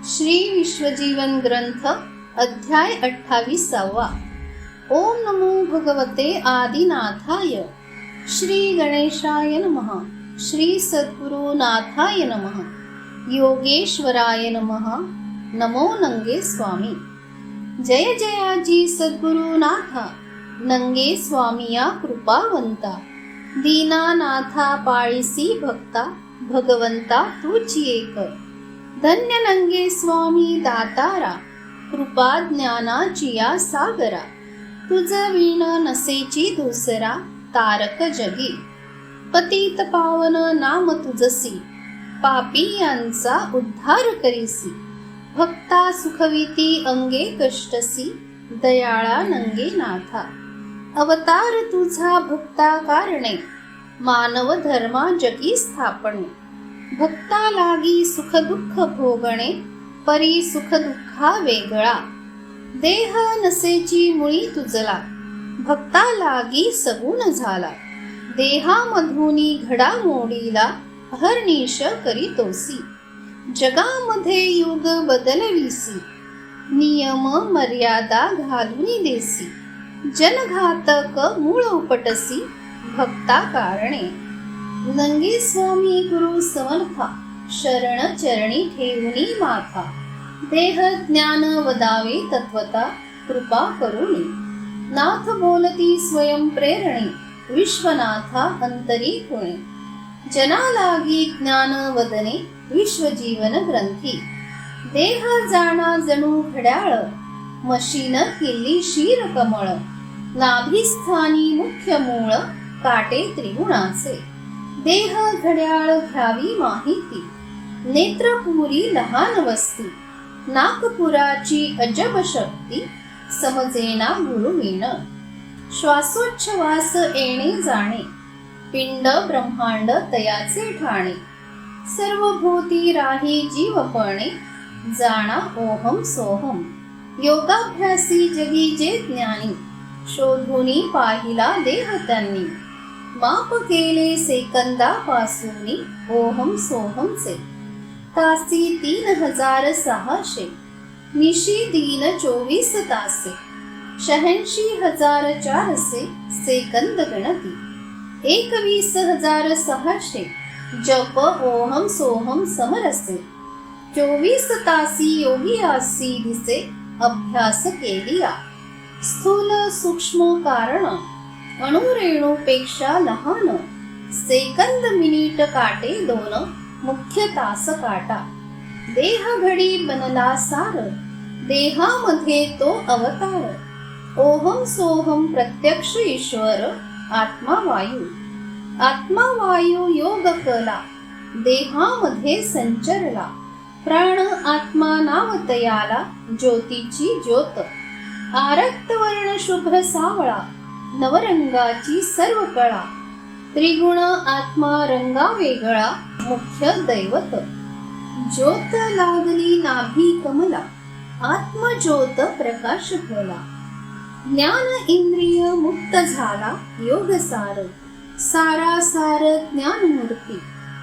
श्री विश्वजीवन ग्रंथ अध्याय 28. ओम नमो भगवते आदिनाथाय. श्री गणेशाय नमः. श्री सद्गुरुनाथाय नमः. योगेश्वराय नमः. नमो नंगे स्वामी. जय जयाजी सद्गुरुनाथा. नंगे स्वामिया कृपावंता. दीनानाथा पाळीसी भक्ता. भगवंता तूची एक. धन्य नंगे स्वामी दातारा. कृपा ज्ञानाची या सागरा. तुझ वीण नसेची दुसरा. तारक जगी. पतित पावन नाम तुझसी. पापी यांचा उद्धार करीसी. भक्ता सुखविती अंगे कष्टसी. दयाळा नंगे नाथा. अवतार तुझा भक्ता कारणे. मानव धर्मा जगी स्थापणे. भक्ता लागी सुख दुःख भोगणे. परी सुख दुःखा वेगळा. देह नसेची मुळी तुझला. भक्ता लागी सगुण झाला. देहामधुनी घडामोडीला. अहर्निश करीतोसी. जगामध्ये युग बदलवीसी. नियम मर्यादा घालून देसी. जनघातक मूळ उपटसी. भक्ता कारणे. नंगे स्वामी गुरु समर्था. शरण चरणी ठेवणी माथा. देह ज्ञान वदावे तत्वता. कृपा करुणी. नाथ बोलती स्वयं प्रेरणे. विश्वनाथा अंतरी कुणे. जना लागी ज्ञान वदने. विश्वजीवन ग्रंथी. देह जाणा जणू घड्याळ. मशीन किल्ली शीर कमळ. नाभिस्थानी मुख्य मूळ. काटे त्रिगुणाचे. देह घड्याळ घ्यावी माहिती. नेत्रपुरी लहान वस्ती. नागपुराची अजब शक्ती. समजेना गुरुविण. श्वासोच्छवास येणे जाणे. पिंड ब्रह्मांड तयाचे ठाणे. सर्व भूती राही जीवपणे. जाणा ओहम सोहम. योगाभ्यासी जगी जे ज्ञानी. शोधुनी पाहिला देह त्यांनी. माप केले सेकंदापासूनी. ओहम सोहमचे. तासी 3600. निशी दीन 24 तासे. 86,400 सेकंद गणती. 21,600 जप ओहम सोहम समरसे. 24 तासी योगी आसी दिसे. अभ्यास केलिया. स्थूल सूक्ष्म कारण. अणुरेणूपेक्षा लहान. सेकंद मिनिट काटे 2. मुख्य तास काटा. देह घडी बनला सार. देहामध्ये तो अवतार. ओहम सोहम प्रत्यक्ष ईश्वर. आत्मा वायू. आत्मा वायू योग कला. देहामध्ये संचरला. प्राण आत्मा नावतयाला. ज्योतीची ज्योत. आरक्तवर्ण शुभ्र सावळा. नवरंगाची सर्व कळा. त्रिगुण आत्मा रंगा वेगळा. मुख्य दैवत. ज्योत लागली नाभी कमला. आत्मज्योत प्रकाश फला. ज्ञान इंद्रिय मुक्त झाला. योग सार. सारासार ज्ञानमूर्ती.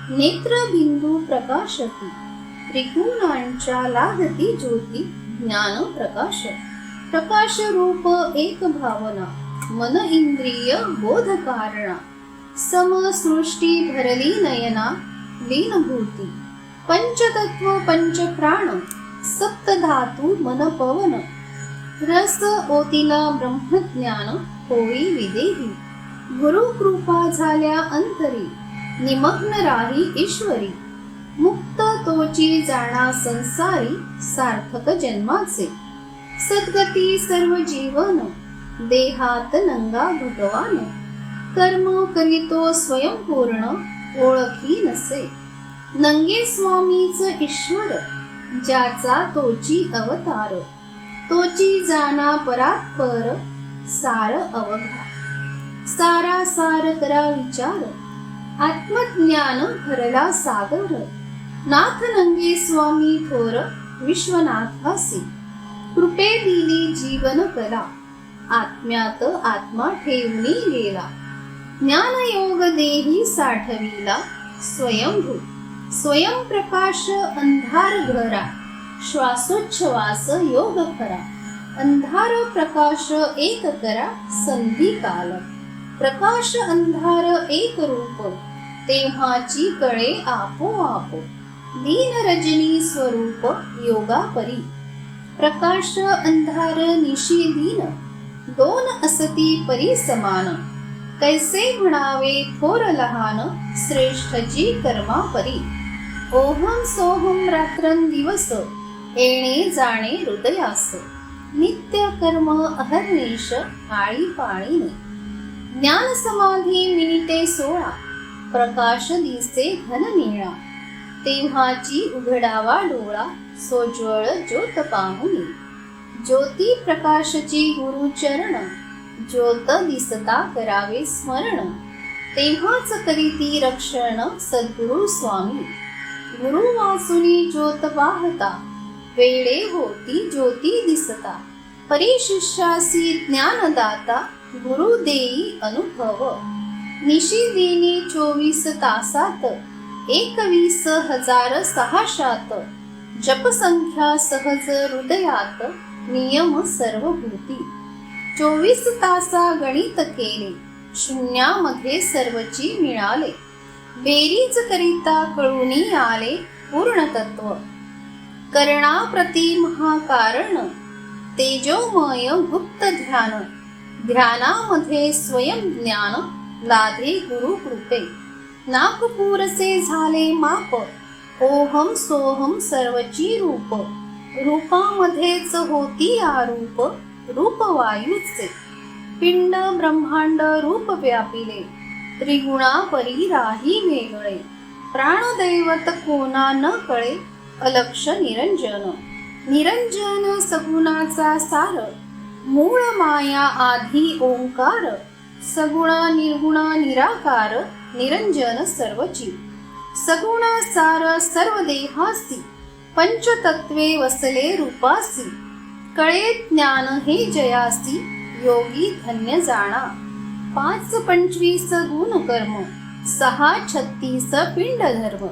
नेत्रबिंदू प्रकाशती. त्रिगुणांच्या लागती ज्योती. ज्ञान प्रकाश. प्रकाश रूप एक भावना. मन इंद्रिय बोध कारणा. समसृष्टी भरली नयना. लीनभूती. पंचतत्व पंच प्राण. सप्तधातू मन पवन. रस ओतिला ब्रह्मज्ञान. होई विदेही. गुरु कृपा झाल्या अंतरी. निमग्न राही ईश्वरी. मुक्त तोची जाणा संसारी. सार्थक जन्माचे. सद्गती सर्व जीवन. देहात नंगा भगवान. कर्म करीतो स्वयंपूर्ण. ओळखी नसे. नंगे स्वामीच ईश्वर. ज्याचा तोची अवतार. तोची जाणा परात्पर. सार अवघा. सारा सार करा विचार. आत्मज्ञान भरला सागर. नाथ नंगे स्वामी थोर. विश्वनाथासी. कृपे दिली जीवन कला. आत्म्यात आत्मा ठेवणी गेला. ज्ञानयोग देही साठविला. स्वयंभू. स्वयंप्रकाश अंधार घरा. श्वासोच्छवास योग खरा. अंधार प्रकाश एक करा संधी काल. प्रकाश अंधार एक रूप तेव्हाची कळे आपोआप. दीन रजनी स्वरूप योगा परी. प्रकाश अंधार निशी दीन दोन असती परी समान. कैसे म्हणावे थोर लहान श्रेष्ठची कर्मा परी. ओहम सोहम रात्रंदिवस येणे जाणे हृदयास. नित्य कर्म अहर्निश आळीपाळीने. ज्ञान समाधी मिनिटे 16 प्रकाश दिसे घन निळा. तेव्हाची उघडावा डोळा सोज्वळ ज्योत पाहुनी. ज्योती प्रकाशची गुरुचरण ज्योत दिसता करावे स्मरण. तेव्हाच करीती रक्षण सद्गुरु स्वामी. गुरु वासुनी ज्योत पाहता वेळे होती ज्योती दिसता. परिशिष्यासी ज्ञानदाता गुरु देई अनुभव. निशिदिनी 24 तासात 21,600 जपसंख्या सहज हृदयात नियम सर्वभूती. 24 तासा गणित केले शून्यामध्ये सर्वची मिळाले. बेरीज करिता कळूनी आले पूर्णतत्व. करणाप्रती महाकारण तेजोमय गुप्त ध्यान. ध्यानामध्ये स्वयं ज्ञान लाधे गुरु कृपे. नागपूरसे झाले माप ओहम सोहम सर्वची रूप. रूपामध्येच होती आरूप रूपवायूचे. पिंड ब्रह्मांड रूप व्यापिले त्रिगुणा परी राही वेगळे. प्राणदैवत कोणा न कळे अलक्ष निरंजन. निरंजन सगुणाचा सार मूळ माया आधी ओंकार. सगुण निर्गुण निराकार निरंजन सर्वची. सगुण सार सर्व देहासी पंचतत्वे वसले रूपासी. कळे ज्ञान हे जयासी योगी धन्य जाणा. 5-25 गुण कर्म 6-36 पिंड धर्म.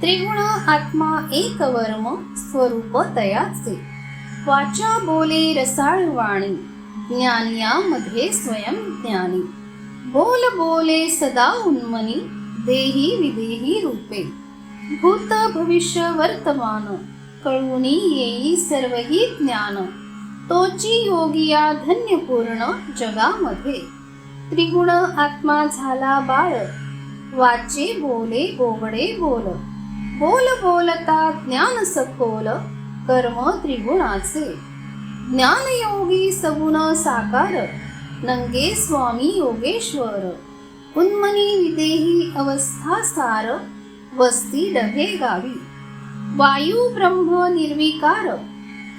त्रिगुण आत्मा एक वर्म स्वरूप तयाचे. वाचा बोले रसाळ वाणी ज्ञानियामध्ये स्वयं ज्ञानी. बोल बोले सदा उन्मनी देही विदेही रूपे. भूत भविष्य वर्तमान कळूनी येई सर्वही ज्ञान. तोची योगिया धन्य पूर्ण जगामध्ये. त्रिगुण आत्मा झाला बाळ वाचे बोले बोबडे बोल. बोल बोलता ज्ञान सखोल कर्म त्रिगुणाचे. ज्ञानयोगी सगुण साकार नंगे स्वामी योगेश्वर. उन्मनी विदेही अवस्था सार वस्ती डभे गावी. वायू ब्रह्म निर्विकार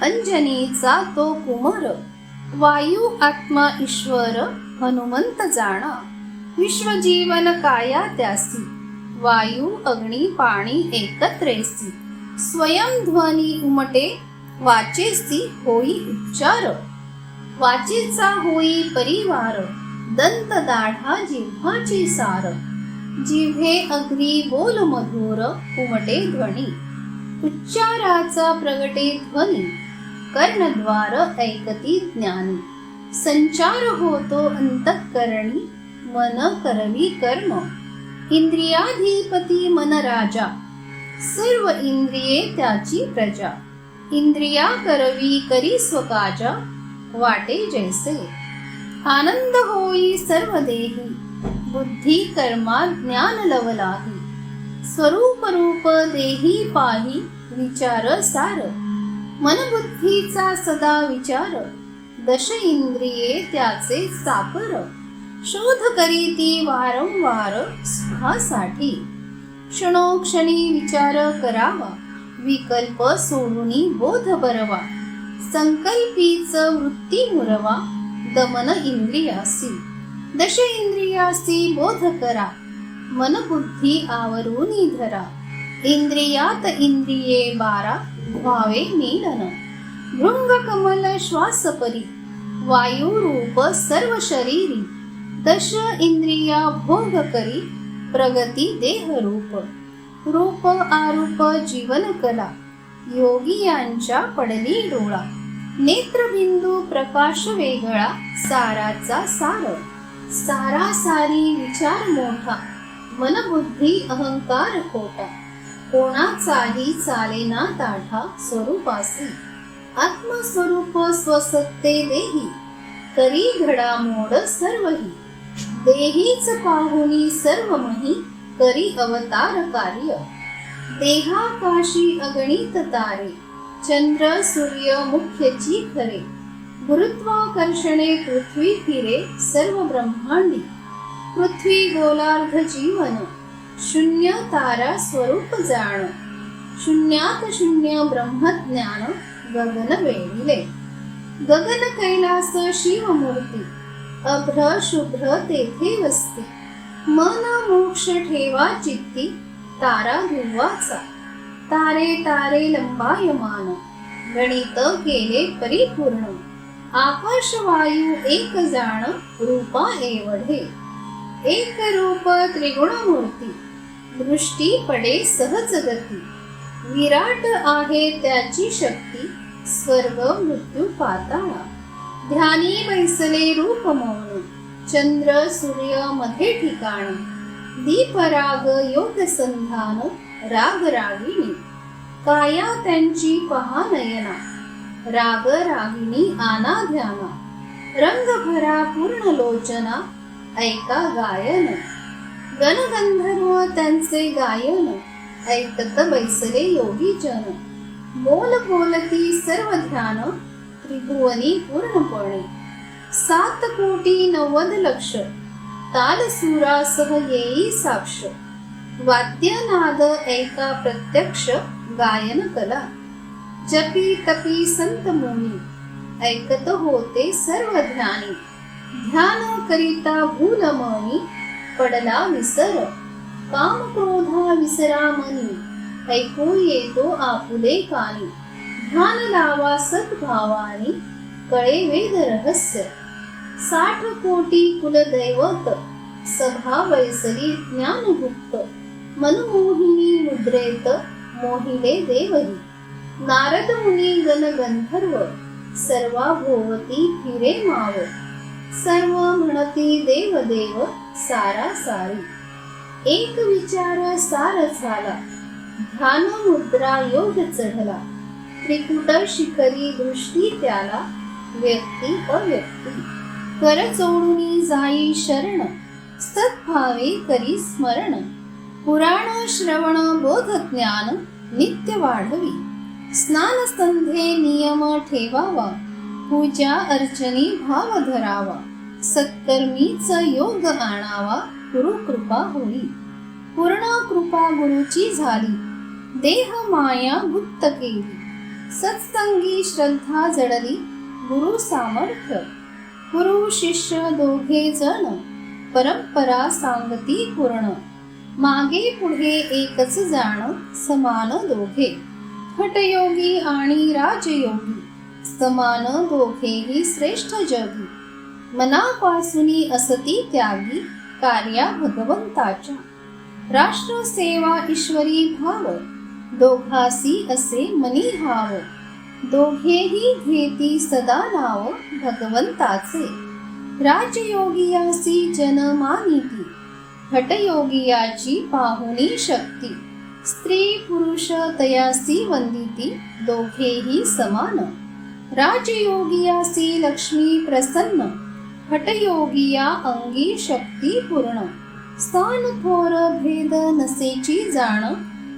अंजनीचा तो कुमार. वायू आत्मा ईश्वर हनुमंत जाणा. विश्वजीवन काया त्यासी वायू अग्नी पाणी एकत्रेसी. स्वयं ध्वनी उमटे वाचेसी होई उच्चार. वाचेचा होई परिवार दंत दाढा जिव्हाची सार. जिव्हे अग्नी बोल मधुर उमटे ध्वनी. उच्चाराचा प्रगटे ध्वनी कर्णद्वार ऐकती ज्ञानी. संचार होतो अंतःकरणी मन करवी कर्म. इंद्रियाधिपती मन राजा सर्व इंद्रिये त्याची प्रजा. इंद्रिया करवी करी स्वकाजा वाटे जैसे. आनंद होई सर्व देही बुद्धी कर्मा ज्ञान लवलाही. स्वरूप रूप देही पाही विचार सार. मनबुद्धीचा सदा विचार 10 इंद्रिये त्याचे सापर. शोध करीती वारंवार सुखासाठी. क्षणोक्षणी विचार करावा विकल्प सोडूनी बोध बरवा. संकल्पीच वृत्ती मुरवा दमन इंद्रियासी. 10 इंद्रियासी बोध करा मनबुद्धी आवरूनी धरा. इंद्रियात इंद्रिये 12 व्हावे मीलन. भृंग कमल श्वास परी वायू रूप सर्व शरीरी. 10 इंद्रिया भोग करी प्रगती देह रूप. रूप आरूप जीवन कला योगियांच्या पडली डोळा. नेत्रबिंदू प्रकाश वेगळा, साराचा सार. सारासारी विचार मोठा, मनबुद्धी अहंकार खोटा. कोणाचाही चालेना ताठा, स्वरूपासी आत्मस्वरूप स्वसत्ते देही. करी घडामोड सर्वही, देहीच पाहुनी सर्व मही. करी अवतार कार्य, देहाकाशी अगणित तारे. चंद्र सूर्य मुख्यची खरे, गुरुत्वाकर्षणे पृथ्वी फिरे. सर्व ब्रह्मांडी पृथ्वी गोलार्ध जीवन. शून्य तारा स्वरूप जाण, शून्यात शून्य ब्रह्मज्ञान. गगन वेढिले, गगन कैलास शिवमूर्ती. अभ्र शुभ्र तेथे वस्ती, मन मोक्ष ठेवा चित्ती. तारा ध्रुवाचा, तारे तारे लंबायमान. गणित केले परिपूर्ण, आकाश वायू एक जाण. रूपा एवढे, एक रूप त्रिगुण मूर्ती. दृष्टी पडे सहज गती, विराट आहे त्याची शक्ती. स्वर्ग मृत्यू पाताळा, ध्यानी बैसले रूप मौन. चंद्र सूर्य मध्ये ठिकाण, दीपराग योग संधान. राग रागिणी, काया त्यांची पहा नयना. राग रागिणी आना ध्याना, रंग भरा पूर्ण लोचना. ऐका गायन, गणगंधर्व त्यांचे गायन. ऐकत बैसले योगी जन, बोल बोलती सर्व ध्यान. त्रिभुवनी पूर्णपणे, 7,90,00,000. तालसुरासह येई साक्ष, वाद्यनाद ऐका प्रत्यक्ष. गायन कला, जपी तपी संत मुनी. ऐकत होते सर्व ध्यानी, ध्यान करिता भूल मनी. पडला विसर, काम क्रोधा विसरा मनी. ऐकू येतो आपुले कानी, ध्यान लावा सद्भावानी. कळे वेद रहस्य, 60 कोटी कुलदैवत. सभा बैसली ज्ञानगुप्त, मनमोहिनी मुद्रेत. मोहिले देवही, नारद मुनी गण गंधर्व. सर्वा भोवती फिरे माव, सर्व म्हणती देव देव. सारा सारी, एक विचार सार झाला. ध्यान मुद्रा योग चढला, त्रिकुट शिखरी दृष्टी त्याला. व्यक्ती अव्यक्ती, कर चोडूनी जाई शरण. सद्भावे करी स्मरण, पुराण श्रवण बोध ज्ञान. नित्य वाढवी, स्नान संध्ये नियम ठेवावा. पूजा अर्चनी भाव धरावा. सत्कर्मीच योग आणावा. गुरु कृपा होई, पूर्ण कृपा गुरुची झाली. देह माया गुप्त केली, सत्संगी श्रद्धा जडली. गुरु सामर्थ्य, गुरु शिष्य दोघे जण. परंपरा सांगती पूर्ण, मागे पुढे एकच जाण. समान दोघे, हठयोगी आणि राजयोगी. समान दोघेही श्रेष्ठ जगी. मनापासूनी असती त्यागी, कार्या भगवंताच्या. राष्ट्र सेवा ईश्वरी भाव, दोघासी असे मनी हाव. दोघेही घेती सदा नाव भगवंताचे. राजयोगियासी जन मानिती, हठयोगियाची पाहुनी शक्ती. स्त्री पुरुष तयासी वंदिती, दोघेही समान. राजयोगियासी लक्ष्मी प्रसन्न, हठयोगिया अंगी शक्ती पूर्ण. स्थान थोर भेद नसेची जाण,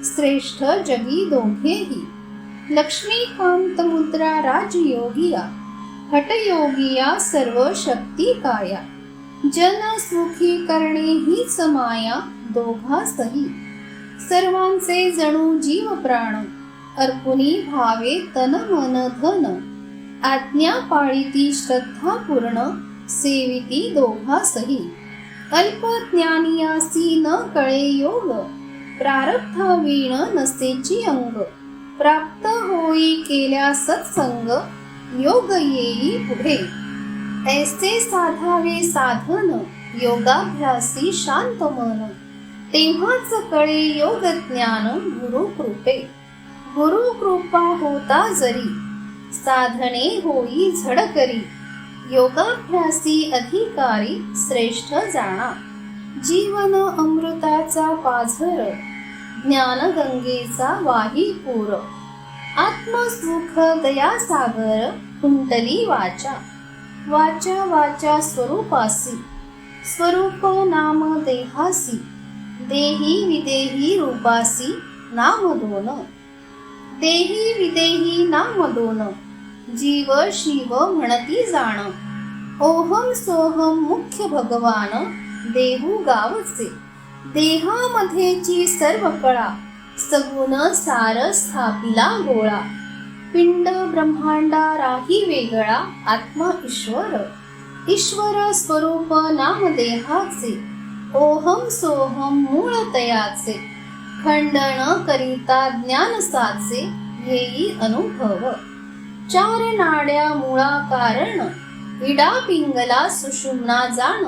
श्रेष्ठ जगी दोघेही. लक्ष्मीकांत मुद्रा राजयोगिया, हठयोगिया सर्व शक्ती काया. जन सुखी करणे हीच माया, दोघासही. सर्वांचे जणू जीव प्राण, अर्पुनी भावे तन मन धन. आज्ञा पाळिती श्रद्धा पूर्ण, सेविती दोघासही. अल्पज्ञानियासी न कळे योग, प्रारब्धावीण नसेची अंग. प्राप्त होई केल्या सत्संग, योग येई पुढे. ऐसे साधावे साधन, योगाभ्यासी शांत मन. तेव्हाच कळे योग ज्ञान गुरु कृपे. गुरु कृपा होता जरी, साधने होई झडकरी. योगाभ्यासी अधिकारी, श्रेष्ठ जाणा. जीवन अमृताचा पाझर, ज्ञानगंगेचा वाही पूर. आत्मसुख दयासागर, कुंडली वाचा. वाचा वाचा स्वरूपासी, स्वरूप नाम देहासी. देही विदेही रूपासी, नाम दोन. देही विदेही नाम दोन, जीव शिव म्हणती जाण. ओहम सोहम मुख्य भगवान, देहू गावचे. देहामध्येची सर्व कळा, सगुण सार स्थापिला गोळा. पिंड ब्रह्मांडा राही वेगळा, आत्मा ईश्वर. ईश्वर स्वरूप नाम देहाचे, ओहम सोहम मूळ तयाचे. खंडन करिता ज्ञान साचे, येई अनुभव. चार नाड्या मुळा कारण, इडा पिंगला सुषुम्ना जाण.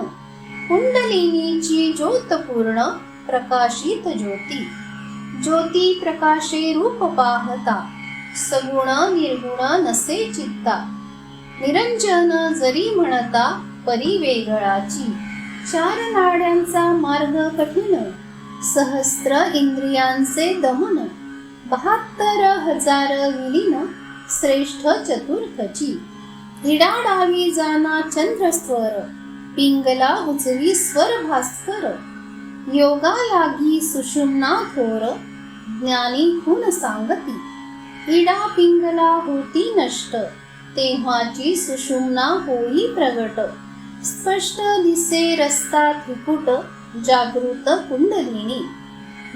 कुंडलिनीची ज्योत पूर्ण, प्रकाशित ज्योती. ज्योती प्रकाशे रूप पाहता, सगुण निर्गुण नसे चित्ता. निरंजन जरी म्हणता, परी वेगळाची. चार नाड्यांचा मार्ग कठीण, सहस्त्र इंद्रियांचे दमन. 72,000 विलीन, श्रेष्ठ चतुर्थची. इडा डावी जाना चंद्रस्वर, पिंगला उजवी स्वर भास्कर. योगा लागी सुषुम्ना थोर, ज्ञानी खून सांगती. इडा पिंगला होती नष्ट, तेव्हाची सुषुम्ना होई प्रगट. स्पष्ट दिसे रस्ता त्रिकुट, जागृत कुंडलिनी.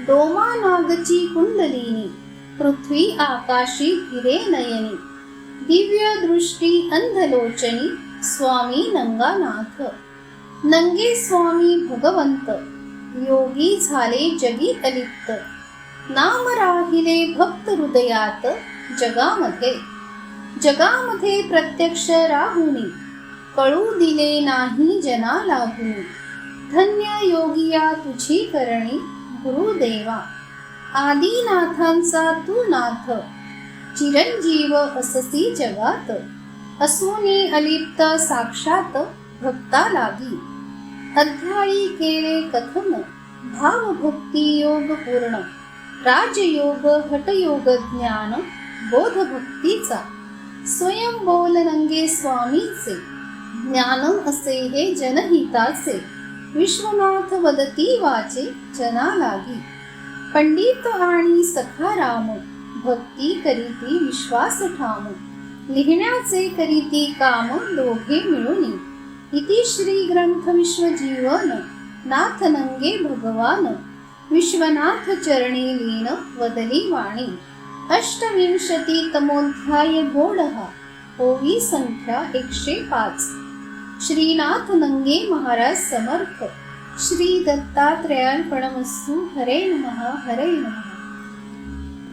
डोमा नागची कुंडलिनी, पृथ्वी आकाशी हिरे नयनी. दिव्य दृष्टी अंधलोचनी, स्वामी नंगानाथ. नंगे स्वामी भगवंत, योगी झाले जगी अलिप्त. नाम राहिले भक्त हृदयात, जगामध्ये. जगामध्ये प्रत्यक्ष राहुनी, कळू दिले नाही जना लागुनी. धन्य योगिया तुझी करणी, गुरुदेवा. आदिनाथांचा तू नाथ, चिरंजीव अससी जगात. असुनी अलिप्त साक्षात, भक्ता लागी. अध्यायी केले कथन, भाव भक्ती योग पूर्ण. राजयोग हटयोग ज्ञान, बोध भक्तीचा. स्वयं बोल नंगे स्वामीचे, ज्ञान असे हे जनहिताचे. विश्वनाथ वदती वाचे, जना लागी. पंडित आणि सखाराम, भक्ती करीती विश्वास ठाम. लिहिण्याचे करीती काम, दोघे मिळूनी. इति श्री ग्रंथ विश्वजीवन, नाथ नंगे भगवान. विश्वनाथ चरणी लीन, वदली वाणी. 28 तमोध्याय गोडहा, ओवी संख्या 105. श्रीनाथ नंगे महाराज समर्थ. श्री दत्तात्रेयार्पणमस्तु. हरे नमः, हरे नमः.